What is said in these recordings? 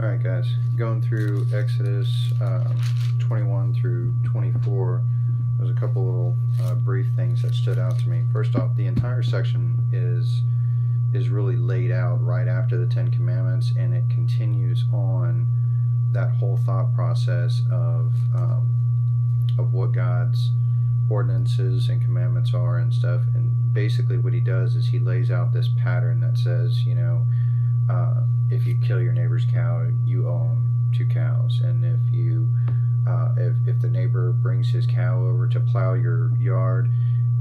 All right, guys, going through Exodus 21 through 24, there's a couple little brief things that stood out to me. First off, the entire section is really laid out right after the Ten Commandments, and it continues on that whole thought process of what God's ordinances and commandments are and stuff. And basically what he does is he lays out this pattern that says, if you kill your neighbor's cow, you own 2 cows. And if you if the neighbor brings his cow over to plow your yard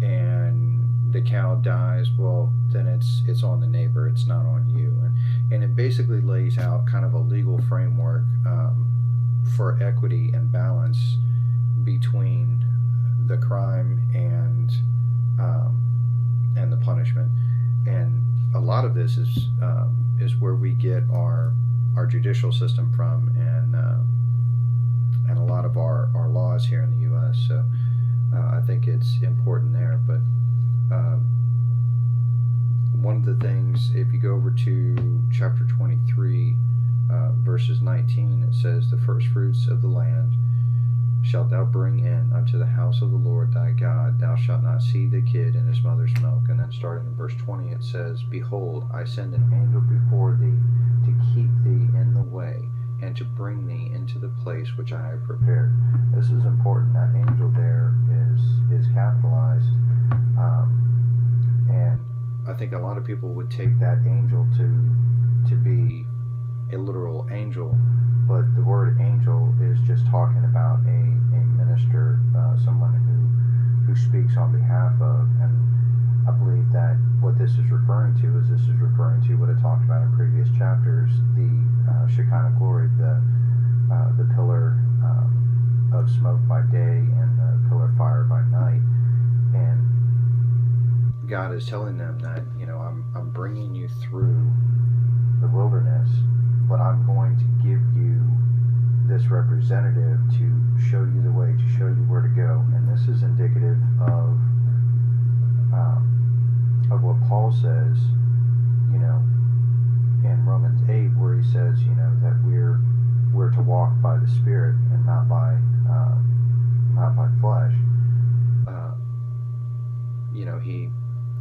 and the cow dies, well, then it's on the neighbor, it's not on you. And it basically lays out kind of a legal framework for equity and balance between the crime and the punishment. And a lot of this is where we get our judicial system from, and a lot of our laws here in the U.S. So I think it's important there. But one of the things, if you go over to chapter 23, verses 19, it says, "The first fruits of the land shalt thou bring in unto the house of the Lord thy God. Thou shalt not seethe the kid in his mother's milk." And then starting in verse 20, it says, "Behold, I send an angel before thee to keep thee in the way, and to bring thee into the place which I have prepared." This is important. That angel there is capitalized. And I think a lot of people would take that angel to be a literal angel, but the word angel is just talking about a minister, someone who speaks on behalf of. And I believe that what this is referring to what it talked about in previous chapters, the Shekinah glory, the pillar of smoke by day and the pillar of fire by night. And God is telling them that, I'm bringing you through the wilderness, but I'm going to give you this representative to show you the way, to show you where to go. And this is indicative of what Paul says, in Romans 8, where he says, that we're to walk by the Spirit and not by flesh.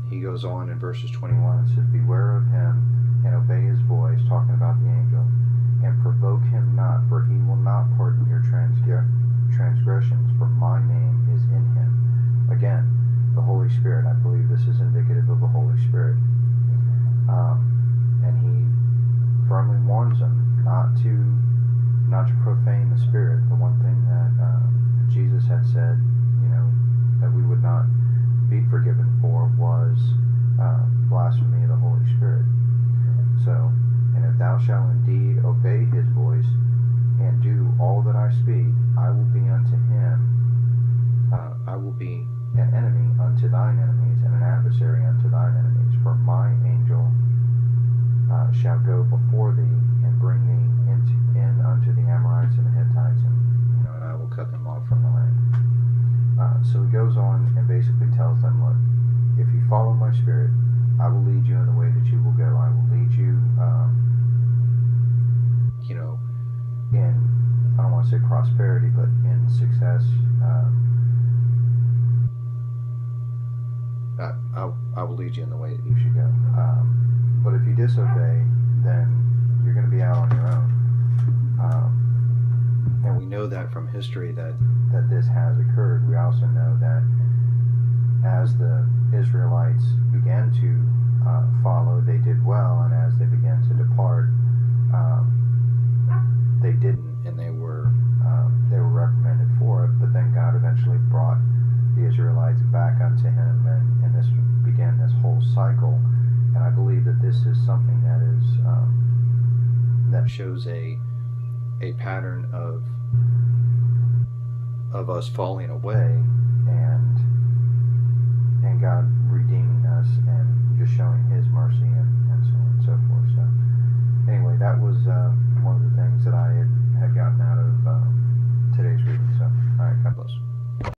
He goes on in verses 21 and says, "Beware of him and obey his voice," talking about the angel, "and provoke him not, for he will not pardon your transgressions, for my name is in him." Again, the Holy Spirit. I believe this is indicative of the Holy Spirit. And he firmly warns them not to profane the Spirit. The one thing that Jesus had said, that we would not be forgiven for was blasphemy of the Holy Spirit. So, "And if thou shalt indeed obey his voice, and do all that I speak, I will be unto him, I will be an enemy unto thine enemies, and an adversary unto thine enemies. For my angel shall go before thee, and bring thee in unto the Amorites and the Hittites, and I will cut them off from the land." So he goes on and basically tells them, look, if you follow my Spirit, I will lead you in the way that you will go. I will lead you, in, I don't want to say prosperity, but in success. I will lead you in the way that you should go. But if you disobey, then you're going to be out on your own. And we know that from history that this has occurred. We also know that as the Israelites began to follow, they did well, and as they began to depart, they didn't, and they were reprimanded for it. But then God eventually brought the Israelites back unto him, and this began this whole cycle. And I believe that this is something that is that shows a pattern of us falling away, and